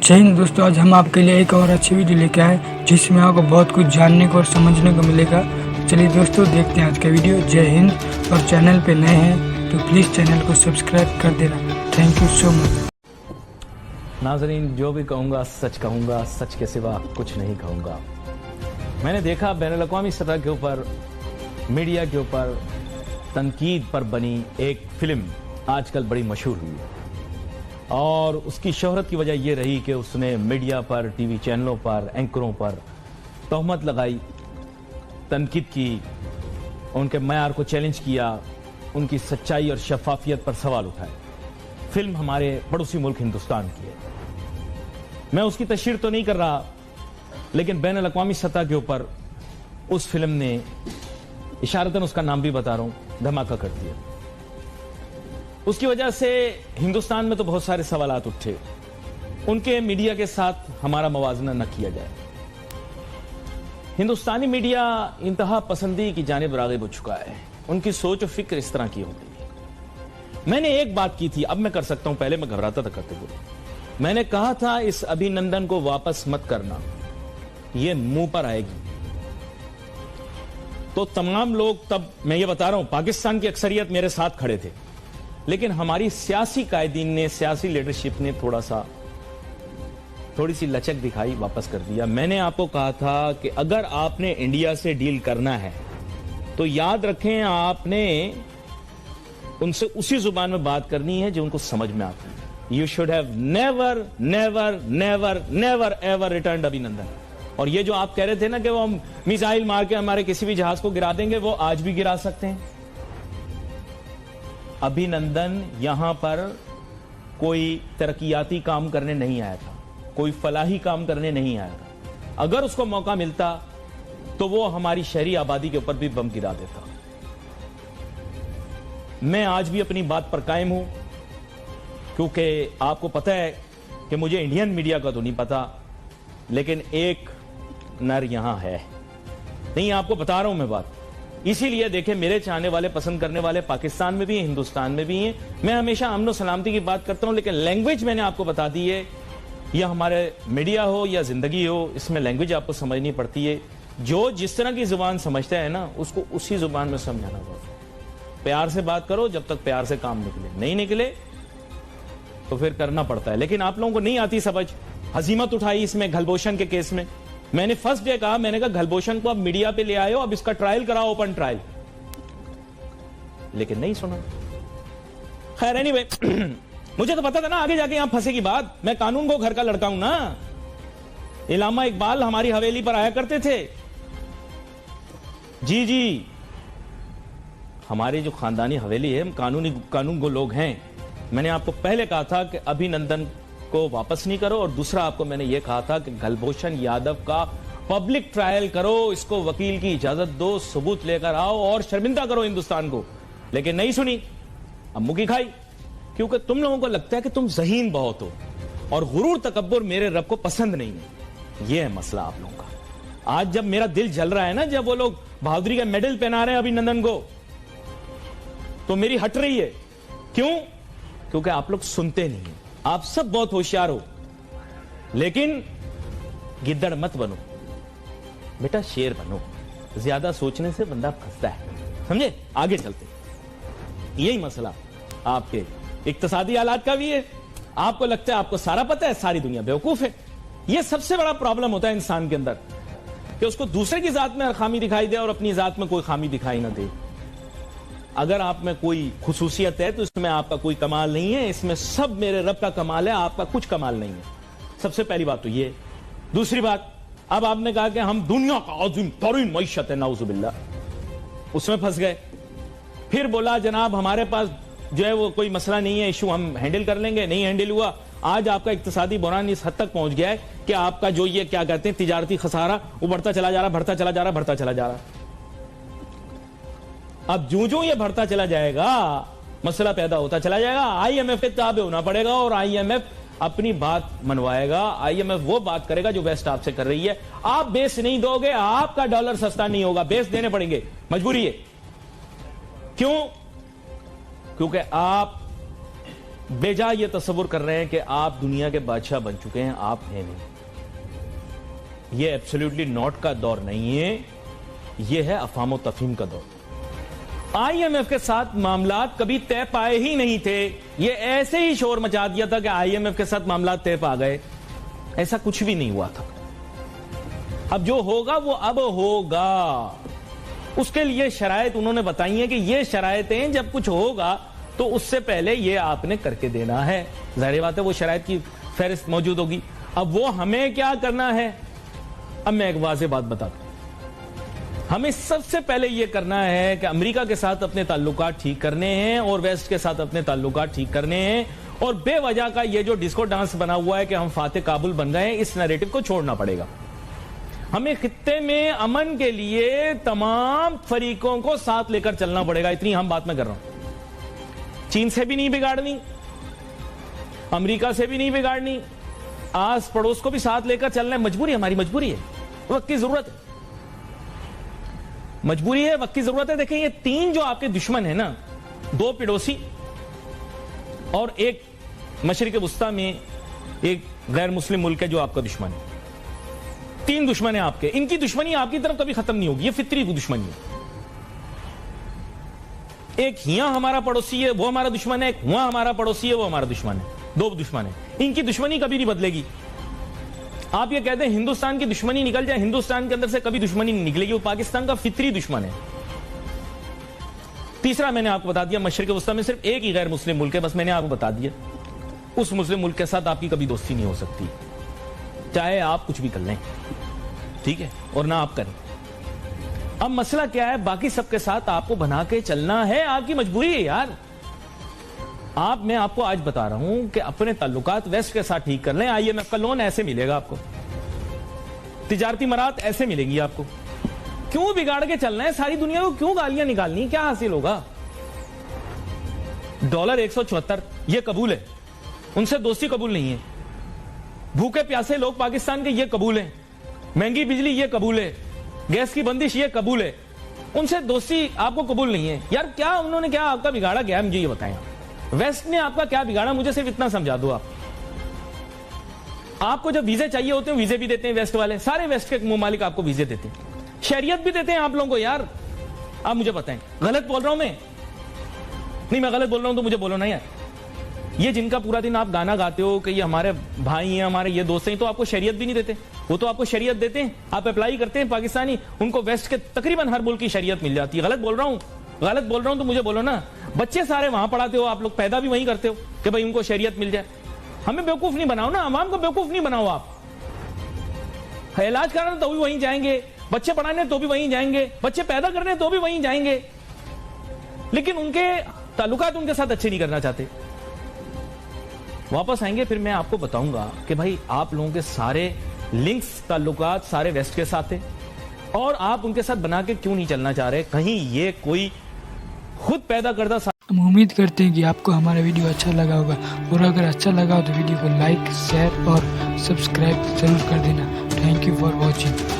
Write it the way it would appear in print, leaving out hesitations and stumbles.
जय हिंद दोस्तों, आज हम आपके लिए एक और अच्छी वीडियो लेके आए जिसमें आपको बहुत कुछ जानने को और समझने को मिलेगा। चलिए दोस्तों देखते हैं आज का वीडियो। जय हिंद। और चैनल पे नए हैं तो प्लीज़ चैनल को सब्सक्राइब कर देना। Thank you so much. नाज़रीन, जो भी कहूँगा सच के सिवा कुछ नहीं कहूँगा। मैंने देखा बैनुल-अक़वामी सतह के ऊपर, मीडिया के ऊपर तनकीद पर बनी एक फिल्म आजकल बड़ी मशहूर हुई है और उसकी शोहरत की वजह यह रही कि उसने मीडिया पर, टीवी चैनलों पर, एंकरों पर तोहमत लगाई, तनकीद की, उनके मयार को चैलेंज किया, उनकी सच्चाई और शफाफियत पर सवाल उठाए। फिल्म हमारे पड़ोसी मुल्क हिंदुस्तान की है। मैं उसकी तशरीह तो नहीं कर रहा, लेकिन बैनुल-अक़वामी सतह के ऊपर उस फिल्म ने, इशारतन उसका नाम भी बता रहा हूं, धमाका कर दिया। उसकी वजह से हिंदुस्तान में तो बहुत सारे सवालात उठे। उनके मीडिया के साथ हमारा मवाजना न किया जाए। हिंदुस्तानी मीडिया इंतहा पसंदी की जानिब राग़िब हो चुका है। उनकी सोच और फिक्र इस तरह की हो गई। मैंने एक बात की थी, अब मैं कर सकता हूं, पहले मैं घबराता था करते हुए। मैंने कहा था इस अभिनंदन को वापस मत करना, यह मुंह पर आएगी। तो तमाम लोग, तब मैं ये बता रहा हूं, पाकिस्तान की अक्सरियत मेरे साथ खड़े थे, लेकिन हमारी सियासी कायदीन ने, सियासी लीडरशिप ने थोड़ी सी लचक दिखाई, वापस कर दिया। मैंने आपको कहा था कि अगर आपने इंडिया से डील करना है तो याद रखें आपने उनसे उसी जुबान में बात करनी है जो उनको समझ में आती है। You should have never never never never ever return अभिनंदन। और ये जो आप कह रहे थे ना कि वो मिसाइल मार के हमारे किसी भी जहाज को गिरा देंगे, वो आज भी गिरा सकते हैं। अभिनंदन यहां पर कोई तरक्याती काम करने नहीं आया था, कोई फलाही काम करने नहीं आया था। अगर उसको मौका मिलता तो वो हमारी शहरी आबादी के ऊपर भी बम गिरा देता। मैं आज भी अपनी बात पर कायम हूं, क्योंकि आपको पता है कि मुझे इंडियन मीडिया का तो नहीं पता, लेकिन एक नर यहां है। नहीं, आपको बता रहा हूं मैं बात। इसीलिए देखें, मेरे चाहने वाले, पसंद करने वाले पाकिस्तान में भी हैं, हिंदुस्तान में भी हैं। मैं हमेशा अमन और सलामती की बात करता हूं, लेकिन लैंग्वेज मैंने आपको बता दी है। यह हमारे मीडिया हो या जिंदगी हो, इसमें लैंग्वेज आपको समझनी पड़ती है। जो जिस तरह की जुबान समझता है ना, उसको उसी जुबान में समझाना पड़ता है। प्यार से बात करो, जब तक प्यार से काम निकले, नहीं निकले तो फिर करना पड़ता है। लेकिन आप लोगों को नहीं आती समझ। हजीमत उठाई इसमें गलभूषण के केस में। मैंने फर्स्ट डे कहा, मैंने कहा गलभूषण को अब मीडिया पे ले आए हो, अब इसका ट्रायल कराओ, ओपन ट्रायल। लेकिन नहीं सुना। खैर एनीवे, मुझे तो पता था ना आगे जाके यहां फंसेगी बात। मैं कानून को घर का लड़का हूं ना। इलामा इकबाल हमारी हवेली पर आया करते थे। जी, हमारी जो खानदानी हवेली है, हम कानून को लोग हैं। मैंने आपको पहले कहा था कि अभिनंदन को वापस नहीं करो, और दूसरा आपको मैंने यह कहा था कि गलभूषण यादव का पब्लिक ट्रायल करो, इसको वकील की इजाजत दो, सबूत लेकर आओ और शर्मिंदा करो हिंदुस्तान को। लेकिन नहीं सुनी, अब मुकी खाई, क्योंकि तुम लोगों को लगता है कि तुम ज़हीन बहुत हो और गुरूर तकब्बुर मेरे रब को पसंद नहीं है। यह है मसला आप लोगों का। आज जब मेरा दिल जल रहा है ना, जब वो लोग बहादुरी का मेडल पहना रहे हैं अभिनंदन को, तो मेरी हट रही है। क्यों? क्योंकि आप लोग सुनते नहीं हैं। आप सब बहुत होशियार हो, लेकिन गिद्दड़ मत बनो बेटा, शेर बनो। ज्यादा सोचने से बंदा फंसता है, समझे? आगे चलते, यही मसला आपके इक्तिसादी हालात का भी है। आपको लगता है आपको सारा पता है, सारी दुनिया बेवकूफ है। यह सबसे बड़ा प्रॉब्लम होता है इंसान के अंदर, कि उसको दूसरे की जात में हर खामी दिखाई दे और अपनी जात में कोई खामी दिखाई ना दे। अगर आप में कोई खुसूसियत है तो इसमें आपका कोई कमाल नहीं है, इसमें सब मेरे रब का कमाल है, आपका कुछ कमाल नहीं है। सबसे पहली बात तो ये। दूसरी बात, अब आपने कहा कि हम दुनिया का अज़ीम तरीन मईशत है, नाउज़ुबिल्लाह, उसमें फंस गए। फिर बोला जनाब हमारे पास जो है वो कोई मसला नहीं है, इशू हम हैंडल कर लेंगे। नहीं हैंडल हुआ। आज आपका इक्तिसादी बुरान इस हद तक पहुंच गया है कि आपका जो ये क्या कहते हैं तिजारती खसारा, वो बढ़ता चला जा रहा, बढ़ता चला जा रहा, बढ़ता चला जा रहा। अब जो ये बढ़ता चला जाएगा, मसला पैदा होता चला जाएगा। आईएमएफ के ताबे होना पड़ेगा, और आईएमएफ अपनी बात मनवाएगा। आईएमएफ वो बात करेगा जो वेस्ट आपसे कर रही है। आप बेस नहीं दोगे, आपका डॉलर सस्ता नहीं होगा, बेस देने पड़ेंगे, मजबूरी है। क्यों? क्योंकि आप बेजा ये तस्वुर कर रहे हैं कि आप दुनिया के बादशाह बन चुके हैं, आप हैं नहीं। ये एब्सोल्युटली नॉट का दौर नहीं है, ये है अफाम तफहीम का दौर। आईएमएफ के साथ मामलात कभी तय पाए ही नहीं थे, ये ऐसे ही शोर मचा दिया था कि आईएमएफ के साथ मामलात तय पा गए, ऐसा कुछ भी नहीं हुआ था। अब जो होगा वो अब होगा, उसके लिए शराइत उन्होंने बताई है कि ये शराइतें जब कुछ होगा तो उससे पहले ये आपने करके देना है। जाहिर बात है वो शराइत की फहरिस्त मौजूद होगी। अब वो हमें क्या करना है, अब मैं एक वाज़ेह बात बताता हूं। हमें सबसे पहले ये करना है कि अमेरिका के साथ अपने ताल्लुकात ठीक करने हैं और वेस्ट के साथ अपने ताल्लुकात ठीक करने हैं, और बेवजह का ये जो डिस्को डांस बना हुआ है कि हम फाते काबुल बन गए, इस नैरेटिव को छोड़ना पड़ेगा। हमें खित्ते में अमन के लिए तमाम फरीकों को साथ लेकर चलना पड़ेगा। इतनी हम बात मैं कर रहा हूं। चीन से भी नहीं बिगाड़नी, अमेरिका से भी नहीं बिगाड़नी, आस पड़ोस को भी साथ लेकर चलना है। मजबूरी, हमारी मजबूरी है, वक्त की जरूरत है, मजबूरी है, वक्त की जरूरत है। देखिए ये तीन जो आपके दुश्मन है ना, दो पड़ोसी और एक मशरिक वुस्ता में एक गैर मुस्लिम मुल्क है जो आपका दुश्मन है। तीन दुश्मन है आपके, इनकी दुश्मनी आपकी तरफ कभी खत्म नहीं होगी, ये फितरी दुश्मनी है। एक यहां हमारा पड़ोसी है वो हमारा दुश्मन है, एक वहां हमारा पड़ोसी है वो हमारा दुश्मन है, दो दुश्मन है। इनकी दुश्मनी कभी नहीं बदलेगी। आप ये कहते हैं हिंदुस्तान की दुश्मनी निकल जाए, हिंदुस्तान के अंदर से कभी दुश्मनी नहीं निकलेगी, वो पाकिस्तान का फितरी दुश्मन है। तीसरा मैंने आपको बता दिया, मशरिक वस्ता में सिर्फ एक ही गैर मुस्लिम मुल्क है, बस मैंने आपको बता दिया। उस मुस्लिम मुल्क के साथ आपकी कभी दोस्ती नहीं हो सकती, चाहे आप कुछ भी कर लें, ठीक है, और ना आप करें। अब मसला क्या है, बाकी सबके साथ आपको बना के चलना है, आपकी मजबूरी है यार। मैं आपको आज बता रहा हूं कि अपने ताल्लुकात वेस्ट के साथ ठीक कर लें। आईएमएफ का लोन ऐसे मिलेगा आपको, तिजारती मरात ऐसे मिलेगी आपको। क्यों बिगाड़ के चलना है, सारी दुनिया को क्यों गालियां निकालनी, क्या हासिल होगा? डॉलर 174 ये कबूल है, उनसे दोस्ती कबूल नहीं है। भूखे प्यासे लोग पाकिस्तान के ये कबूल है, महंगी बिजली ये कबूल है, गैस की बंदिश ये कबूल है, उनसे दोस्ती आपको कबूल नहीं है। यार क्या उन्होंने क्या आपका बिगाड़ा क्या है, मुझे ये बताएं। वेस्ट ने आपका क्या बिगाड़ा, मुझे सिर्फ इतना समझा दो। आपको जब वीजे चाहिए होते हैं वीजे भी देते हैं वेस्ट वाले, सारे वेस्ट के मुमालिक आपको वीजे देते हैं, शरीयत भी देते हैं आप लोगों को। यार आप मुझे बताएं, गलत बोल रहा हूं मैं? नहीं मैं गलत बोल रहा हूं तो मुझे बोलो ना यार। ये जिनका पूरा दिन आप गाना गाते हो कि ये हमारे भाई हैं, हमारे ये दोस्त हैं, तो आपको शरीयत भी नहीं देते। वो तो आपको शरीयत देते हैं, आप अप्लाई करते हैं पाकिस्तानी, उनको वेस्ट के तकरीबन हर मुल्क की शरीयत मिल जाती है। गलत बोल रहा हूं? गलत बोल रहा हूं तो मुझे बोलो ना। बच्चे सारे वहां पढ़ाते हो आप लोग, पैदा भी वहीं करते हो कि भाई उनको शरीयत मिल जाए। हमें बेवकूफ नहीं बनाओ ना, अवाम को बेवकूफ नहीं बनाओ आप। इलाज कराने तो भी वहीं जाएंगे, बच्चे पढ़ाने तो भी वहीं जाएंगे, बच्चे पैदा करने तो भी वहीं जाएंगे, लेकिन उनके ताल्लुकात उनके साथ अच्छे नहीं करना चाहते। वापस आएंगे फिर मैं आपको बताऊंगा कि भाई आप लोगों के सारे लिंक्स ताल्लुकात सारे वेस्ट के साथ है, और आप उनके साथ बना के क्यों नहीं चलना चाह रहे? कहीं ये कोई खुद पैदा करता। हम उम्मीद करते हैं कि आपको हमारा वीडियो अच्छा लगा होगा, और अगर अच्छा लगा हो तो वीडियो को लाइक, शेयर और सब्सक्राइब जरूर कर देना। Thank you for watching.